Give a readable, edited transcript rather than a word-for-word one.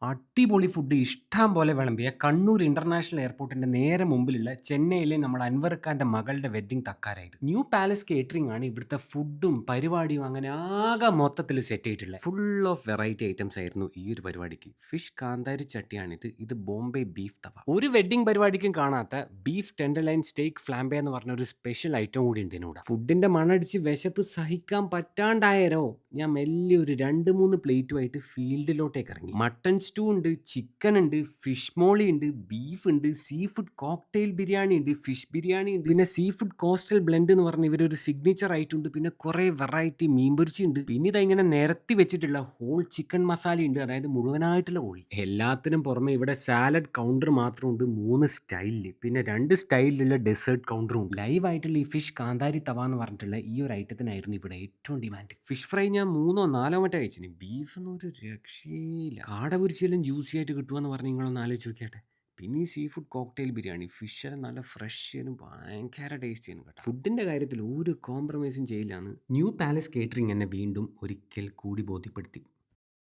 അടിപൊളി ഫുഡ് ഇഷ്ടം പോലെ വിളമ്പിയ കണ്ണൂർ ഇന്റർനാഷണൽ എയർപോർട്ടിന്റെ നേരെ മുമ്പിലുള്ള ചെന്നൈയിലെ നമ്മൾ അൻവർ ഖാന്റെ മകളുടെ വെഡ്ഡിംഗ് തക്കാരായത്. ന്യൂ പാലസ് കേറ്ററിംഗ് ആണ് ഇവിടുത്തെ ഫുഡും പരിപാടിയും അങ്ങനെ ആകെ മൊത്തത്തിൽ സെറ്റ് ചെയ്തിട്ടുള്ളത്. ഫുൾ ഓഫ് വെറൈറ്റി ഐറ്റംസ് ആയിരുന്നു ഈ ഒരു പരിപാടിക്ക്. ഫിഷ് കാന്താരി ചട്ടിയാണിത്. ഇത് ബോംബെ ബീഫ് തവ. ഒരു വെഡ്ഡിംഗ് പരിപാടിക്കും കാണാത്ത ബീഫ് ടെൻഡർലൈൻ സ്റ്റേക്ക് ഫ്ലാംബെ എന്ന് പറഞ്ഞ ഒരു സ്പെഷ്യൽ ഐറ്റം കൂടി ഉണ്ട് ഇതിനൂടെ. ഫുഡിന്റെ മണടിച്ച് വിശപ്പ് സഹിക്കാൻ പറ്റാണ്ടായരോ ഞാൻ മെല്ലെ ഒരു 2-3 പ്ലേറ്റുമായിട്ട് ഫീൽഡിലോട്ടേക്ക് ഇറങ്ങി. മട്ടൺ സ്റ്റൂ ഉണ്ട്, ചിക്കൻ ഉണ്ട്, ഫിഷ് മോളി ഉണ്ട്, ബീഫ് ഉണ്ട്, സീ ഫുഡ് കോക്ടെയിൽ ബിരിയാണി ഉണ്ട്, ഫിഷ് ബിരിയാണി ഉണ്ട്, പിന്നെ സീ ഫുഡ് കോസ്റ്റൽ ബ്ലെൻഡ് എന്ന് പറഞ്ഞ ഇവരൊരു സിഗ്നേച്ചർ ആയിട്ടുണ്ട്. പിന്നെ കുറെ വെറൈറ്റി മീൻ പൊരിച്ച ഉണ്ട്. പിന്നെ ഇതാ ഇങ്ങനെ നിരത്തി വെച്ചിട്ടുള്ള ഹോൾ ചിക്കൻ മസാല ഉണ്ട്, അതായത് മുഴുവനായിട്ടുള്ള കോഴി. എല്ലാത്തിനും പുറമെ ഇവിടെ സാലഡ് കൗണ്ടർ മാത്രമുണ്ട് 3 സ്റ്റൈലില്. പിന്നെ 2 സ്റ്റൈലിലുള്ള ഡെസേർട്ട് കൗണ്ടറും ഉണ്ട്. ലൈവ് ആയിട്ടുള്ള ഈ ഫിഷ് കാന്താരി തവ എന്ന് പറഞ്ഞിട്ടുള്ള ഈ ഒരു ഐറ്റത്തിനായിരുന്നു ഇവിടെ ഏറ്റവും ഡിമാൻഡ്. ഫിഷ് ഫ്രൈ ഞാൻ 3-4 മറ്റോ കഴിച്ചിന്. ബീഫൊന്നും ഒരു രക്ഷയില്ല. കാട പൊരിച്ചാലും ജ്യൂസി ആയിട്ട് കിട്ടുമെന്ന് പറഞ്ഞ് നിങ്ങളൊന്ന് ആലോചിച്ച് നോക്കിയാട്ടെ. പിന്നെ ഈ sea food cocktail biryani fish നല്ല ഫ്രഷ് ഭയങ്കര ടേസ്റ്റ് ചെയ്യുന്നു കേട്ടോ. ഫുഡിന്റെ കാര്യത്തിൽ ഒരു കോംപ്രമൈസും ചെയ്യില്ലാന്ന് ന്യൂ പാലസ് കേറ്ററിംഗ് എന്നെ വീണ്ടും ഒരിക്കൽ കൂടി ബോധ്യപ്പെടുത്തി.